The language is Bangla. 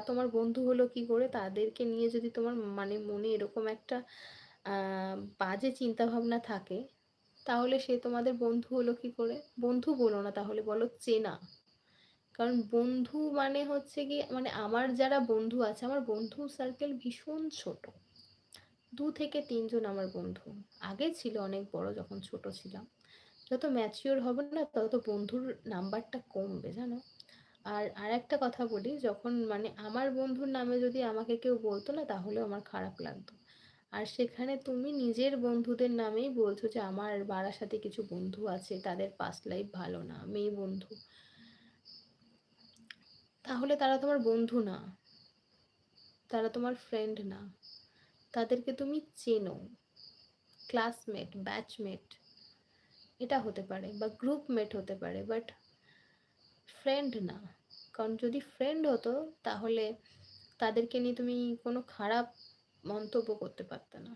তোমার বন্ধু হলো কি করে? তাদেরকে নিয়ে যদি তোমার মানে মনে এরকম একটা আ বাজে চিন্তাভাবনা থাকে, তাহলে সে তোমাদের বন্ধু হলো কি করে? বন্ধু বলো না, তাহলে বলো চেনা। কারণ বন্ধু মানে হচ্ছে গিয়ে মানে আমার যারা বন্ধু আছে, আমার বন্ধু সার্কেল ভীষণ ছোট। ২ থেকে ৩ জন আমার বন্ধু। আগে ছিল অনেক বড় যখন ছোট ছিলাম। যত ম্যাচিওর হবে না তত বন্ধুর নাম্বারটা কমবে জানো? আর আরেকটা কথা বলি, যখন মানে আমার বন্ধুর নামে যদি আমাকে কেউ বলতো না তাহলেও আমার খারাপ লাগতো। আর সেখানে তুমি নিজের বন্ধুদের নামেই বলছো যে আমার বারাসাতে কিছু বন্ধু আছে, তাদের পাস্ট লাইফ ভালো না, মেয়ে বন্ধু। তাহলে তারা তোমার বন্ধু না, তারা তোমার ফ্রেন্ড না। তাদেরকে তুমি চেনো, ক্লাসমেট, ব্যাচমেট এটা হতে পারে বা গ্রুপমেট হতে পারে, বাট ফ্রেন্ড না। কারণ যদি ফ্রেন্ড হতো তাহলে তাদেরকে নিয়ে তুমি কোনো খারাপ মন্তব্য করতে পারতে না।